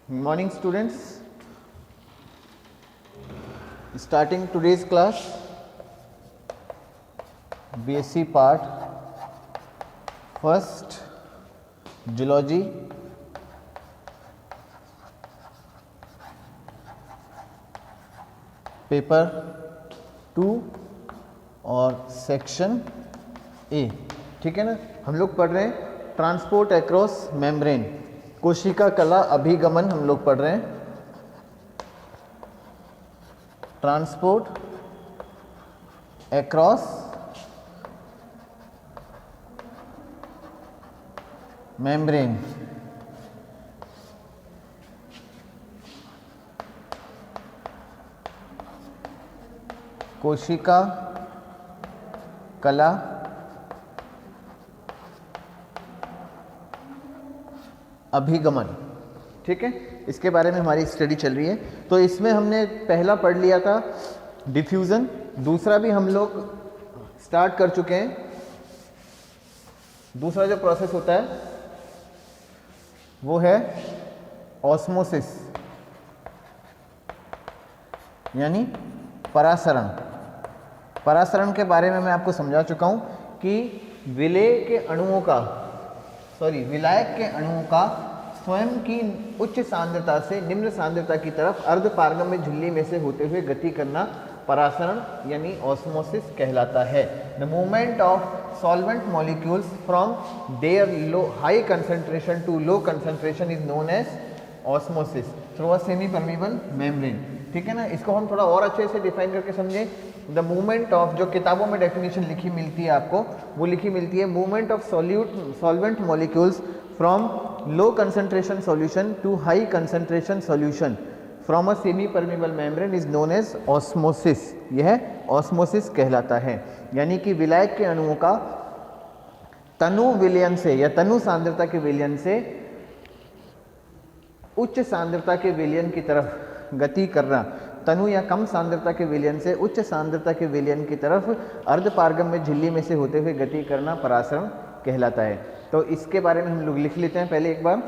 Good morning, students. Starting today's class, BSc part first, Geology, paper 2 और section A. ठीक है ना। हम लोग पढ़ रहे हैं ट्रांसपोर्ट अक्रॉस मेम्ब्रेन, कोशिका कला अभिगमन हम लोग पढ़ रहे हैं। ट्रांसपोर्ट अक्रॉस मेम्ब्रेन, कोशिका कला अभिगमन। ठीक है, इसके बारे में हमारी स्टडी चल रही है। तो इसमें हमने पहला पढ़ लिया था डिफ्यूजन, दूसरा भी हम लोग स्टार्ट कर चुके हैं। दूसरा जो प्रोसेस होता है वो है ऑस्मोसिस, यानी परासरण। परासरण के बारे में मैं आपको समझा चुका हूं कि विलायक के अणुओं का स्वयं की उच्च सांद्रता से निम्न सांद्रता की तरफ अर्धपारगम्य झिल्ली में से होते हुए गति करना परासरण यानी ऑस्मोसिस कहलाता है। The movement of solvent molecules from their high concentration to low concentration is known as osmosis through a semi permeable membrane. ठीक है ना। इसको हम थोड़ा और अच्छे से डिफाइन करके समझें। द मूवमेंट ऑफ, जो किताबों में डेफिनेशन लिखी मिलती है आपको, वो लिखी मिलती है movement of solvent molecules from low concentration solution to high concentration solution from a semi permeable membrane is known as osmosis. यह ऑस्मोसिस कहलाता है। यानी कि विलायक के अणुओं का तनु विलयन से या तनु सांद्रता के विलयन से उच्च सांद्रता के विलयन की तरफ गति करना, तनु या कम सांद्रता के विलयन से उच्च सांद्रता के विलयन की तरफ अर्धपारगम्य झिल्ली में से होते हुए गति करना परासरण कहलाता है। तो इसके बारे में हम लोग लिख लेते हैं पहले एक बार।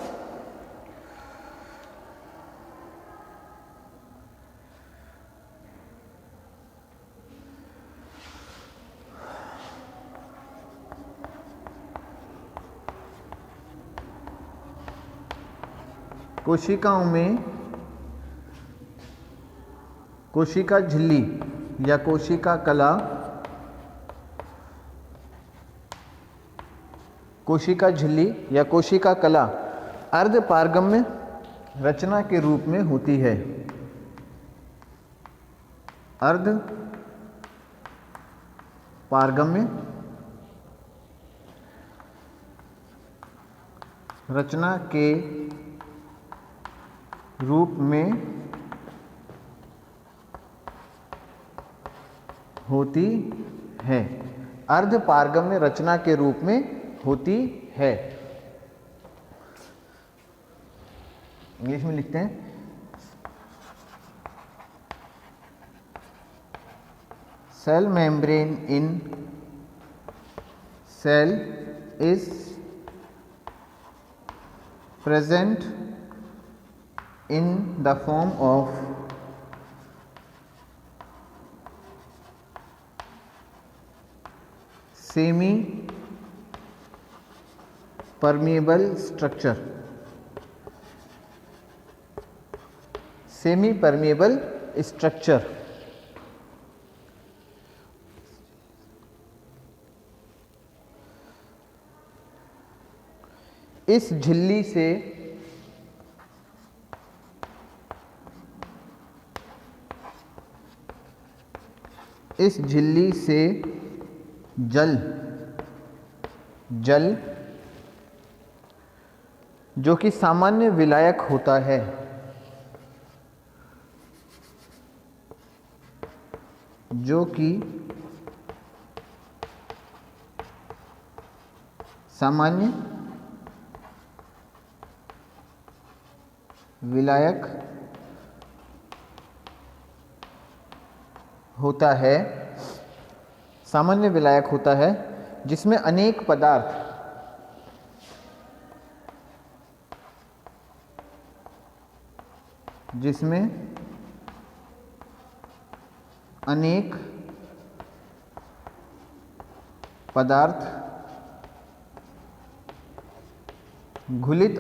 कोशिकाओं में कोशिका झिल्ली या कोशिका कला, कोशिका झिल्ली या कोशिका कला अर्धपारगम्य रचना के रूप में होती है। अर्धपारगम्य रचना के रूप में होती है। अर्धपारगम्य रचना के रूप में होती है। इंग्लिश में लिखते हैं cell membrane in cell is present in the form of semi permeable structure, semi permeable structure। इस झिल्ली से जल जो कि सामान्य विलायक होता है, जो कि सामान्य विलायक होता है, सामान्य विलायक होता है, जिसमें अनेक पदार्थ, जिसमें अनेक पदार्थ घुलित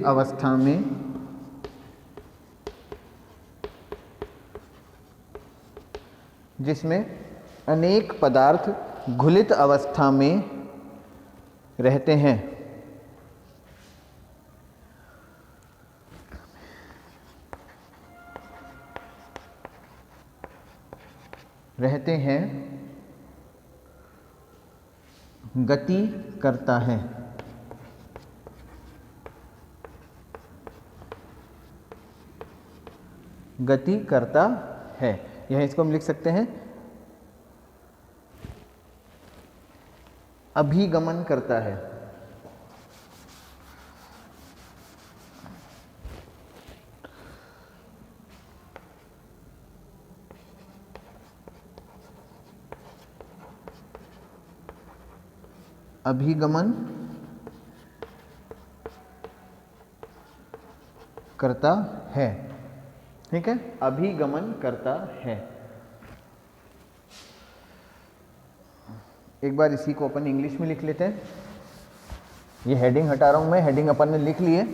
अवस्था में रहते हैं। गति करता है। गति करता है, यह इसको हम लिख सकते हैं अभिगमन करता है। अभिगमन करता है, ठीक है, अभिगमन करता है। एक बार इसी को अपन इंग्लिश में लिख लेते हैं। ये हेडिंग हटा रहा हूं मैं, हेडिंग अपन ने लिख ली है।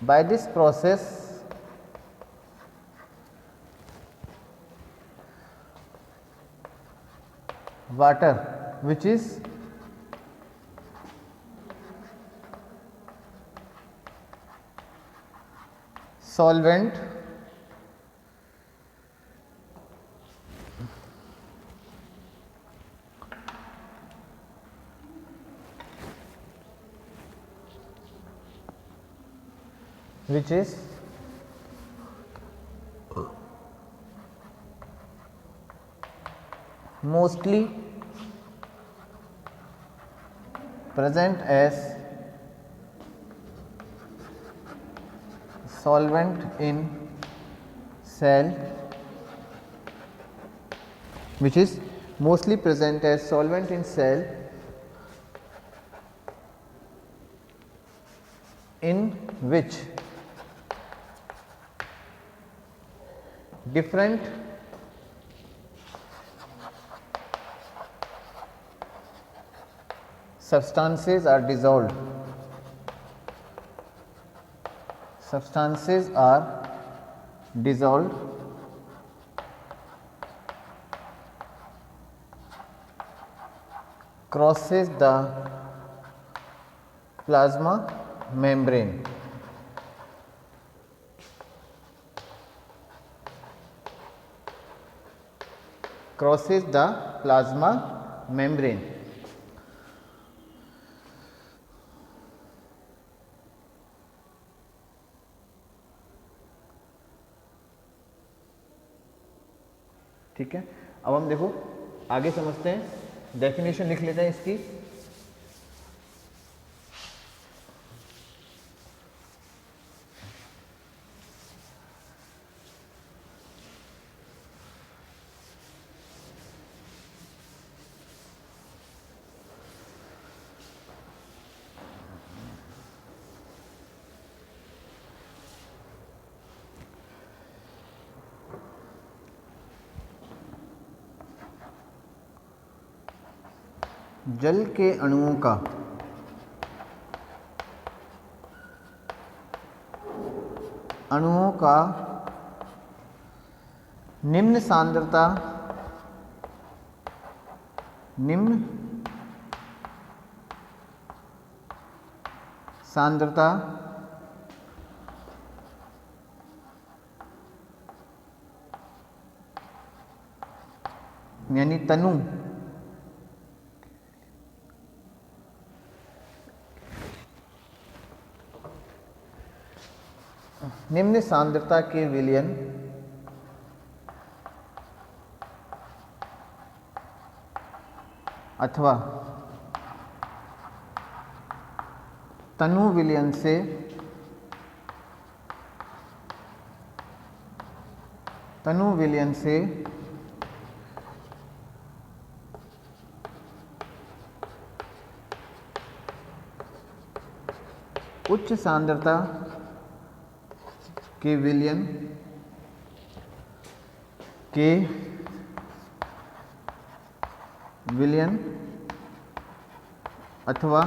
By this process, water which is solvent which is mostly present as solvent in cell, which is mostly present as solvent in cell, in which different substances are dissolved. Substances are dissolved crosses the plasma membrane. Crosses the plasma membrane. ठीक है, अब हम देखो आगे समझते हैं, definition लिख लेते हैं इसकी। जल के अणुओं का निम्न सांद्रता यानी तनु निम्न सांद्रता के विलयन अथवा तनु विलयन से उच्च सांद्रता के विलयन अथवा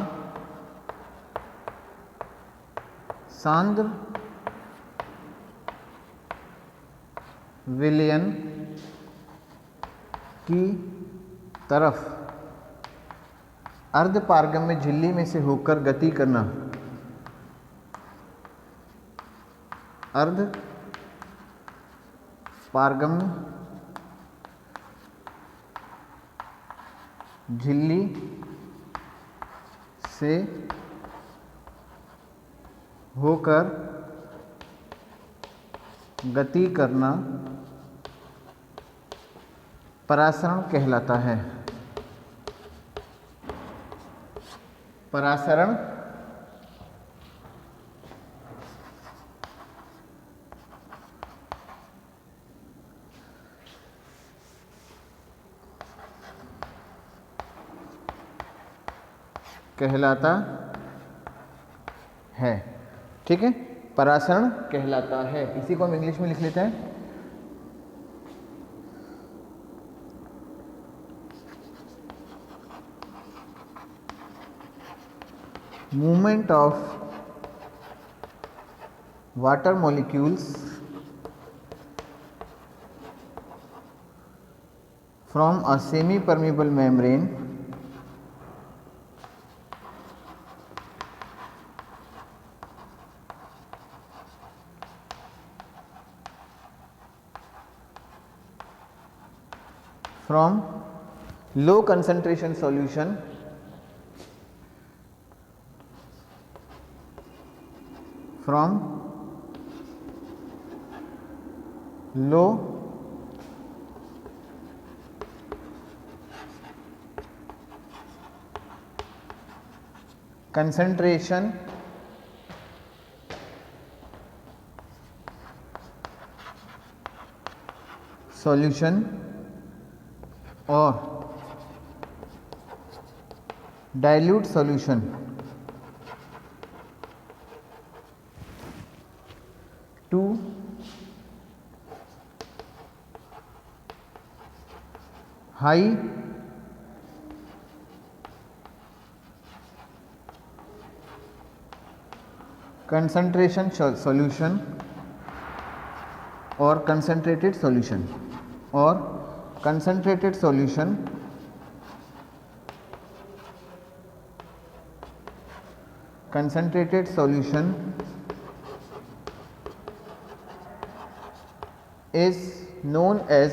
सांद्र विलयन की तरफ अर्धपारगम्य झिल्ली में से होकर गति करना। अर्धपारगम्य झिल्ली से होकर गति करना परासरण कहलाता है। परासरण कहलाता है। ठीक है, परासरण कहलाता है। इसी को हम इंग्लिश में लिख लेते हैं। Movement of water molecules from a semi permeable membrane from low concentration solution solution और dilute solution to high concentration solution और concentrated solution concentrated solution is known as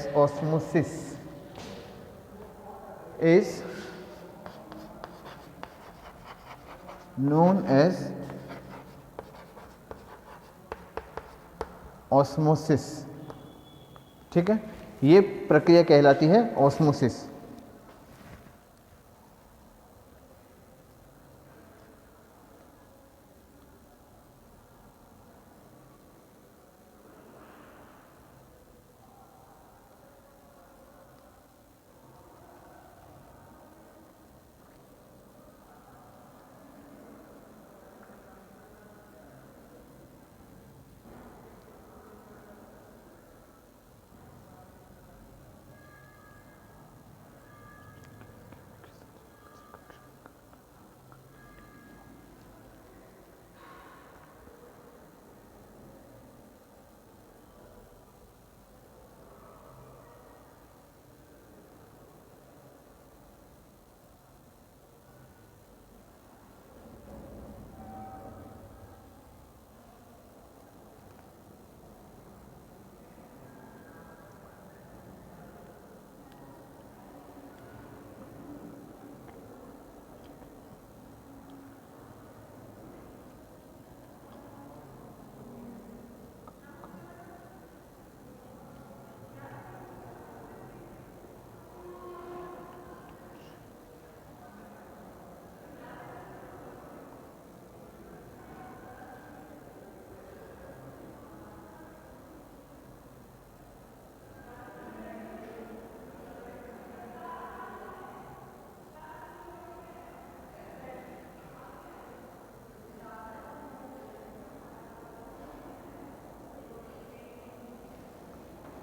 osmosis, ठीक है, ये प्रक्रिया कहलाती है ऑस्मोसिस।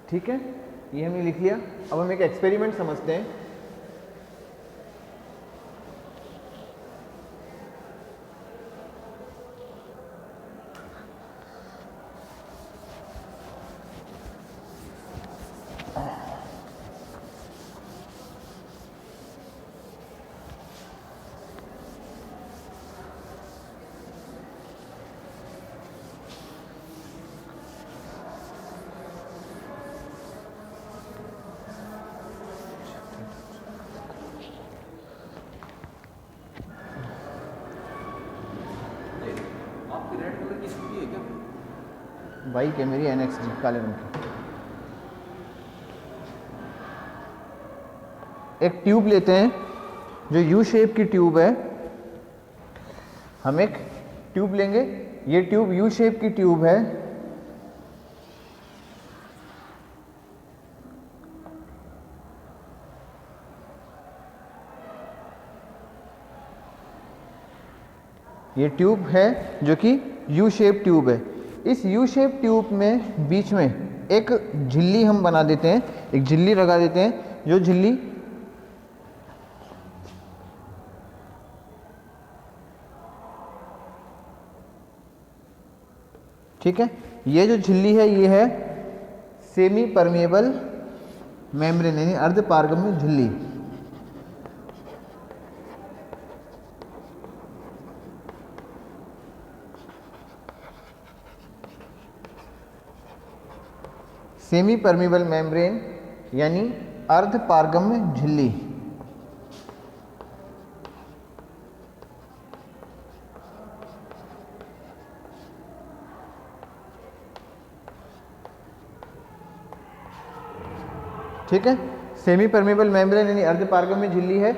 ठीक है, ये हमने लिख लिया। अब हम एक एक्सपेरिमेंट समझते हैं। बाइक है मेरी NX जी, काले रंग की। एक ट्यूब लेते हैं जो यू शेप की ट्यूब है। हम एक ट्यूब लेंगे, ये ट्यूब यू शेप की ट्यूब है। ये ट्यूब है जो कि यू शेप ट्यूब है। इस यू शेप ट्यूब में बीच में एक झिल्ली हम बना देते हैं, एक झिल्ली लगा देते हैं। जो झिल्ली ठीक है, ये जो झिल्ली है ये है सेमी परमेबल मेम्ब्रेन यानी अर्ध पारगम्य झिल्ली। सेमी परमेबल मेम्ब्रेन यानी अर्ध पारगम्य झिल्ली। ठीक है, सेमी परमेबल मेम्ब्रेन यानी अर्ध पारगम्य झिल्ली है।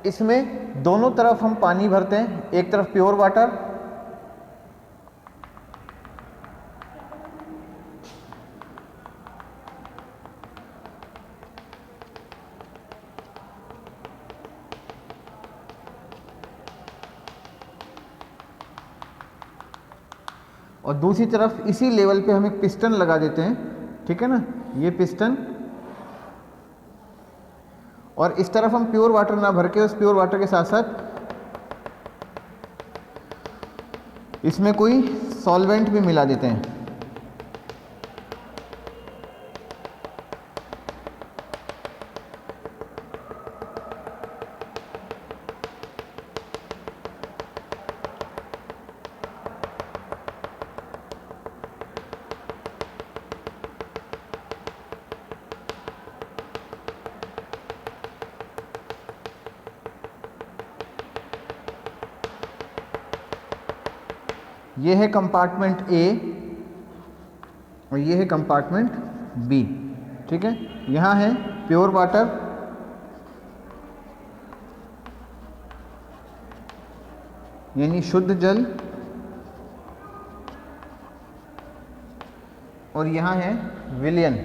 इसमें दोनों तरफ हम पानी भरते हैं, एक तरफ प्योर वाटर और दूसरी तरफ इसी लेवल पे हम एक पिस्टन लगा देते हैं। ठीक है ना, ये पिस्टन, और इस तरफ हम प्योर वाटर ना भर के उस प्योर वाटर के साथ साथ इसमें कोई सॉल्वेंट भी मिला देते हैं। ये है कंपार्टमेंट ए और ये है कंपार्टमेंट बी। ठीक है, यहाँ है प्योर वाटर, यानी शुद्ध जल, और यहाँ है विलयन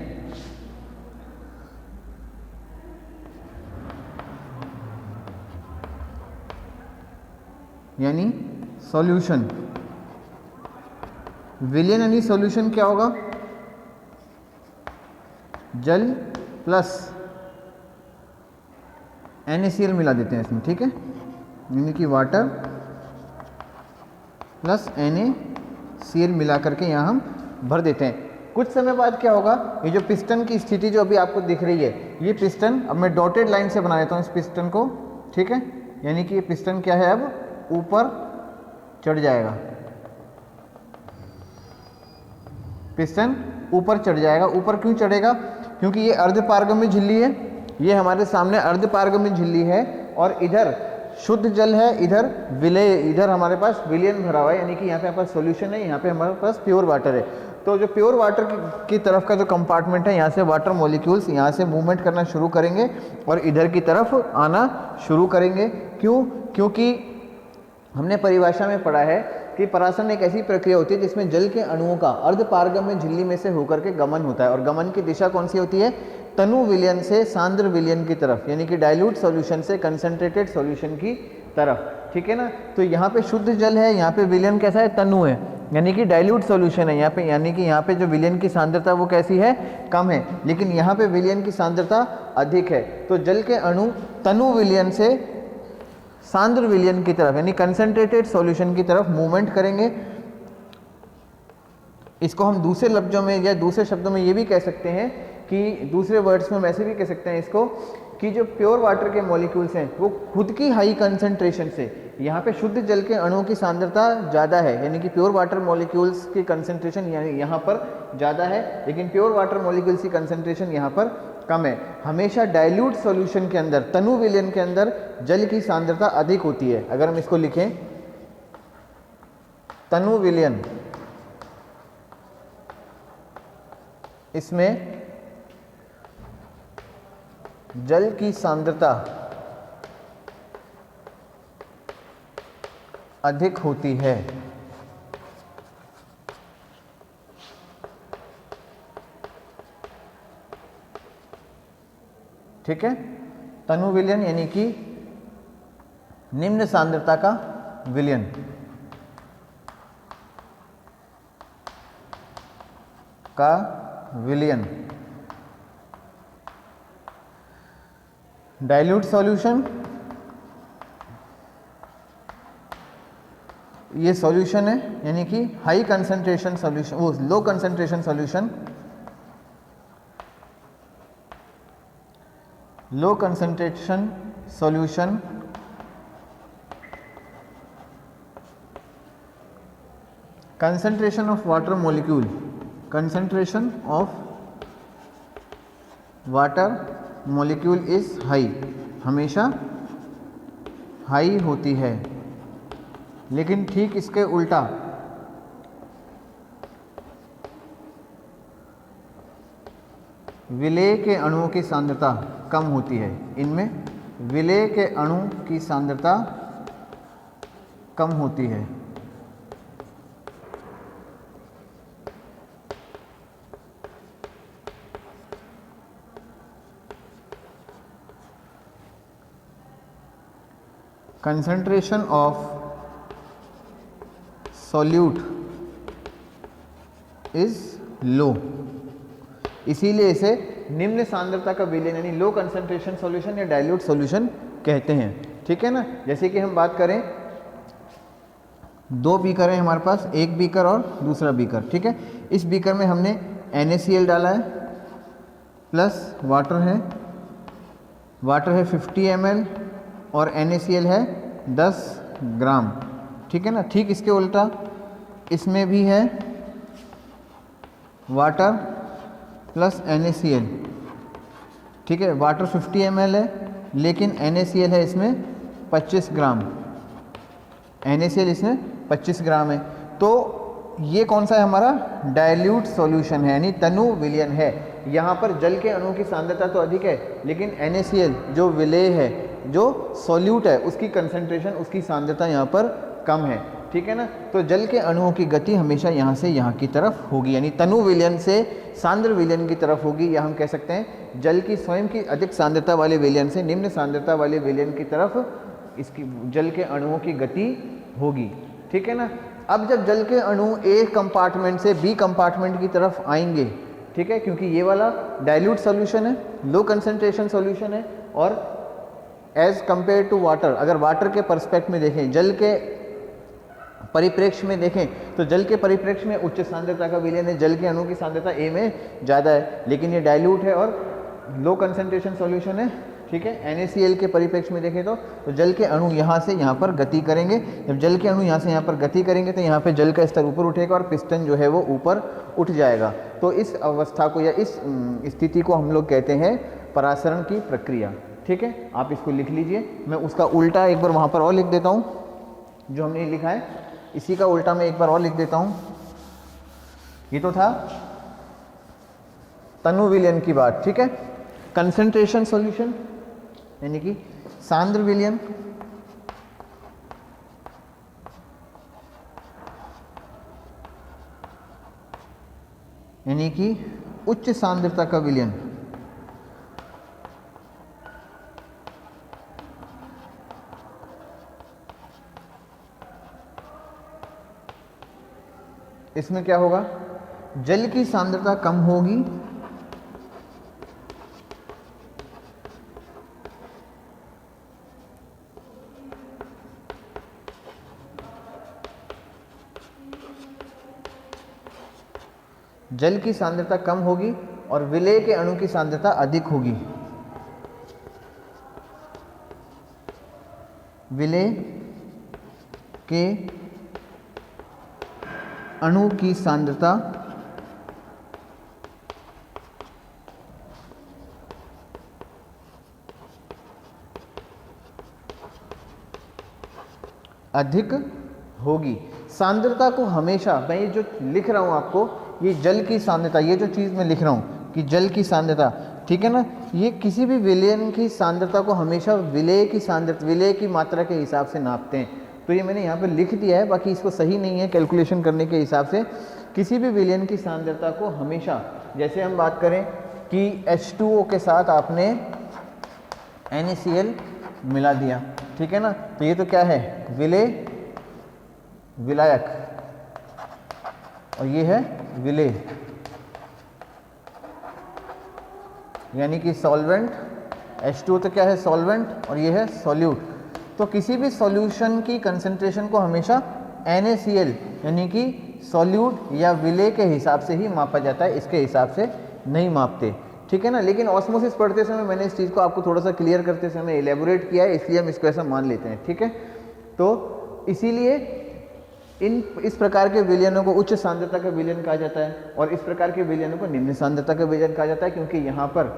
यानी सॉल्यूशन। विलयन यानी सॉल्यूशन क्या होगा? जल प्लस NaCl मिला देते हैं इसमें। ठीक है, यानी कि वाटर प्लस NaCl मिला करके यहाँ हम भर देते हैं। कुछ समय बाद क्या होगा, ये जो पिस्टन की स्थिति जो अभी आपको दिख रही है, ये पिस्टन, अब मैं डॉटेड लाइन से बना देता हूँ इस पिस्टन को। ठीक है, यानी कि ये पिस्टन क्या है, अब ऊपर चढ़ जाएगा। पिस्टन ऊपर चढ़ जाएगा। ऊपर क्यों चढ़ेगा? क्योंकि ये अर्धपारगम्य झिल्ली है, ये हमारे सामने अर्धपारगम्य झिल्ली है, और इधर शुद्ध जल है, इधर विलय, इधर हमारे पास विलयन भरा हुआ है, यानी कि यहाँ पे हमारे पास सॉल्यूशन है, यहाँ पे हमारे पास प्योर वाटर है। तो जो प्योर वाटर की तरफ का जो कंपार्टमेंट है, यहाँ से वाटर मॉलिक्यूल्स यहाँ से मूवमेंट करना शुरू करेंगे और इधर की तरफ आना शुरू करेंगे। क्यों? क्योंकि हमने परिभाषा में पढ़ा है कि परासरण एक ऐसी प्रक्रिया होती है जिसमें जल के अणुओं का अर्धपारगम्य झिल्ली में से होकर के गमन होता है, और गमन की दिशा कौन सी होती है? तनु विलयन से सांद्र विलयन की तरफ, यानी कि डाइल्यूट सॉल्यूशन से कंसंट्रेटेड सॉल्यूशन की तरफ। ठीक है ना, तो यहाँ पे शुद्ध जल है, यहाँ पे विलयन कैसा है? तनु है। यानी कि डाइल्यूट सॉल्यूशन है यहाँ पे, यानी कि यहाँ पे जो विलयन की सांद्रता वो कैसी है, कम है, लेकिन यहाँ पे विलयन की सांद्रता अधिक है। तो जल के अणु तनु विलयन से सांद्र विलयन की तरफ यानी कंसंट्रेटेड सॉल्यूशन की तरफ मूवमेंट करेंगे। इसको हम दूसरे लफ्जों में या दूसरे शब्दों में ये भी कह सकते हैं कि दूसरे वर्ड्स में हम ऐसे भी कह सकते हैं इसको कि जो प्योर वाटर के मॉलिक्यूल्स हैं वो खुद की हाई कंसंट्रेशन से, यहाँ पे शुद्ध जल के अणुओं की सांद्रता ज़्यादा है, यानी कि प्योर वाटर मॉलिक्यूल्स की कंसंट्रेशन यानी यहाँ पर ज़्यादा है, लेकिन प्योर वाटर मॉलिक्यूल्स की कंसंट्रेशन यहाँ पर कम है। हमेशा डाइल्यूट सॉल्यूशन के अंदर, तनु विलयन के अंदर जल की सांद्रता अधिक होती है। अगर हम इसको लिखें, तनु विलयन, इसमें जल की सांद्रता अधिक होती है। ठीक है, तनु विलयन यानी कि निम्न सांद्रता का विलयन। डाइल्यूट सॉल्यूशन, ये सॉल्यूशन है यानी कि हाई कंसंट्रेशन सॉल्यूशन, वो लो concentration solution, low concentration solution concentration of water molecule, concentration of water molecule is high, हमेशा हाई होती है। लेकिन ठीक इसके उल्टा विलेय के अणुओं की सांद्रता कम होती है। इनमें विलेय के अणु की सांद्रता कम होती है। Concentration of solute is low, इसीलिए इसे निम्न सांद्रता का विलयन यानी लो कंसंट्रेशन सॉल्यूशन या डाइल्यूट सॉल्यूशन कहते हैं। ठीक है ना, जैसे कि हम बात करें, दो बीकर हैं हमारे पास, एक बीकर और दूसरा बीकर। ठीक है, इस बीकर में हमने NaCl डाला है प्लस वाटर है, वाटर है 50 ml और NaCl है 10 ग्राम। ठीक है ना, ठीक इसके उल्टा इसमें भी है वाटर प्लस NaCl। ठीक है, वाटर 50 ml है लेकिन NaCl है इसमें 25 ग्राम, NaCl इसमें 25 ग्राम है। तो ये कौन सा है हमारा डाइल्यूट सॉल्यूशन है यानी तनु विलयन है। यहाँ पर जल के अणुओं की सांद्रता तो अधिक है लेकिन NaCl जो विलेय है, जो सॉल्यूट है, उसकी कंसंट्रेशन, उसकी सांद्रता यहाँ पर कम है। ठीक है ना, तो जल के अणुओं की गति हमेशा यहाँ से यहाँ की तरफ होगी, यानी तनु विलयन से सांद्र विलयन की तरफ होगी, या हम कह सकते हैं जल की स्वयं की अधिक सांद्रता वाले विलयन से निम्न सांद्रता वाले विलयन की तरफ इसकी जल के अणुओं की गति होगी। ठीक है ना, अब जब जल के अणु ए कंपार्टमेंट से बी कंपार्टमेंट की तरफ आएंगे, ठीक है, क्योंकि ये वाला डाइल्यूट सॉल्यूशन है, लो कंसंट्रेशन सॉल्यूशन है, और एज कंपेयर टू वाटर, अगर वाटर के पर्सपेक्ट में देखें, जल के परिप्रेक्ष्य में देखें, तो जल के परिप्रेक्ष्य में उच्च सांद्रता का विलयन है, जल के अणु की सांद्रता ए में ज़्यादा है, लेकिन ये डाइल्यूट है और लो कंसंट्रेशन सॉल्यूशन है। ठीक है, NaCl के परिप्रेक्ष्य में देखें तो जल के अणु यहाँ से यहाँ पर गति करेंगे। जब जल के अणु यहाँ से यहाँ पर गति करेंगे तो यहाँ पे जल का स्तर ऊपर उठेगा और पिस्टन जो है वो ऊपर उठ जाएगा। तो इस अवस्था को या इस स्थिति को हम लोग कहते हैं परासरण की प्रक्रिया। ठीक है, आप इसको लिख लीजिए। मैं उसका उल्टा एक बार वहाँ पर और लिख देता हूँ, जो हमने लिखा है इसी का उल्टा मैं एक बार और लिख देता हूँ। ये तो था तनु विलयन की बात। ठीक है, कंसंट्रेशन सॉल्यूशन यानी कि सांद्र विलयन, यानी कि उच्च सांद्रता का विलयन। इसमें क्या होगा, जल की सांद्रता कम होगी जल की सांद्रता कम होगी और विलेय के अणु की सांद्रता अधिक होगी। विलेय के अणु की सांद्रता अधिक होगी। सांद्रता को हमेशा, मैं ये जो लिख रहा हूँ आपको, ये जल की सांद्रता, ये जो चीज़ मैं लिख रहा हूँ कि जल की सांद्रता, ठीक है ना, ये किसी भी विलयन की सांद्रता को हमेशा विलेय की सांद्रता, विलेय की मात्रा के हिसाब से नापते हैं। तो ये मैंने यहाँ पे लिख दिया है, बाकी इसको सही नहीं है कैलकुलेशन करने के हिसाब से। किसी भी विलयन की सांद्रता को हमेशा, जैसे हम बात करें कि H2O के साथ आपने NaCl मिला दिया, ठीक है ना, तो ये तो क्या है, विलेय, विलायक, और ये है विलेय, यानी कि सॉल्वेंट। H2O तो क्या है, सॉल्वेंट, और ये है सॉल्यूट। तो किसी भी सॉल्यूशन की कंसंट्रेशन को हमेशा NaCl यानी कि सॉल्यूट या विलेय के हिसाब से ही मापा जाता है, इसके हिसाब से नहीं मापते, ठीक है ना। लेकिन ऑस्मोसिस पढ़ते समय मैंने इस चीज़ को आपको थोड़ा सा क्लियर करते समय एलेबोरेट किया है, इसलिए हम इसको ऐसा मान लेते हैं, ठीक है। तो इसीलिए इस प्रकार के विलयनों को उच्च सांद्रता का विलयन कहा जाता है और इस प्रकार के विलयनों को निम्न सांद्रता का विलयन कहा जाता है, क्योंकि यहाँ पर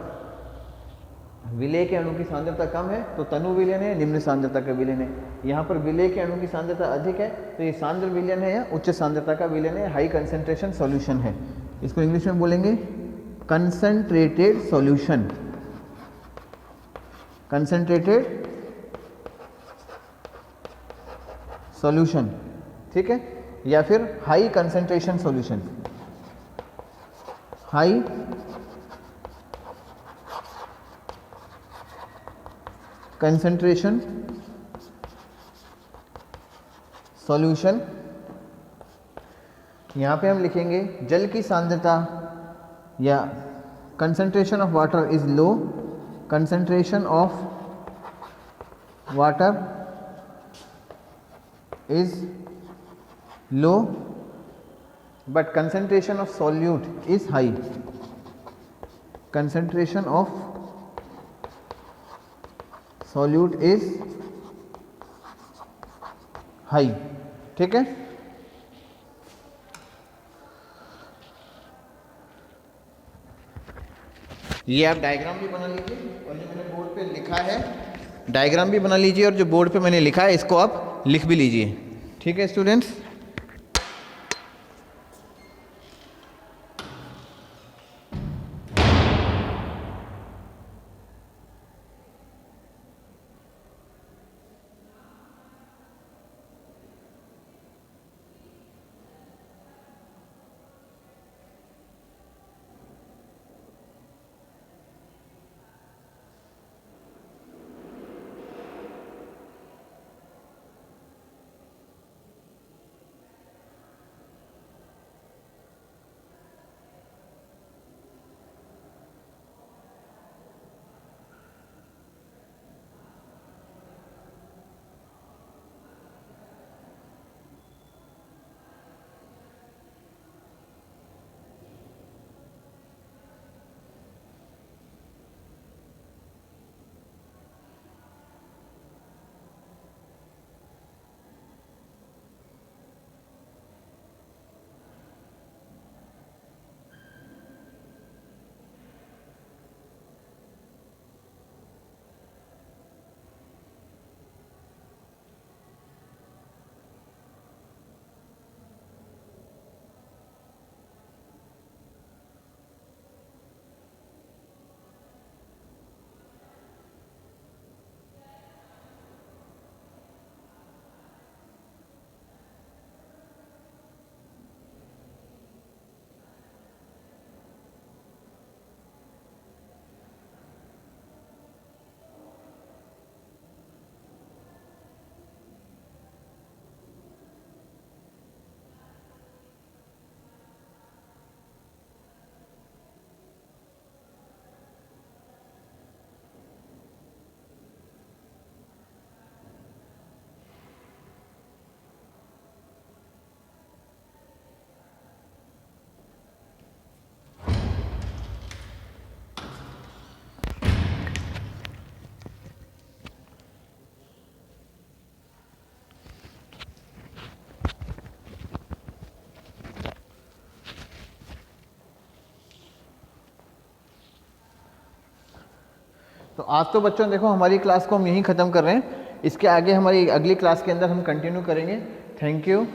विलेय के अणु की सांद्रता कम है तो तनु विलयन है, निम्न सांद्रता का विलयन है। यहाँ पर विलेय के अणु की सांद्रता अधिक है तो ये सांद्र विलयन है या उच्च सांद्रता का विलयन है, हाई कंसेंट्रेशन सॉल्यूशन है। इसको इंग्लिश में बोलेंगे कंसंट्रेटेड सॉल्यूशन, कंसंट्रेटेड सॉल्यूशन, ठीक है, या फिर high concentration solution, high concentration solution. यहाँ पे हम लिखेंगे जल की सांद्रता या concentration of water is low, concentration of water is low but concentration of solute is high, concentration of solute is high, ठीक है। ये आप डायग्राम भी बना लीजिए और जो मैंने बोर्ड पे लिखा है डायग्राम भी बना लीजिए और जो बोर्ड पे मैंने लिखा है इसको आप लिख भी लीजिए, ठीक है स्टूडेंट्स। तो आज तो बच्चों देखो हमारी क्लास को हम यहीं ख़त्म कर रहे हैं, इसके आगे हमारी अगली क्लास के अंदर हम कंटिन्यू करेंगे। Thank you.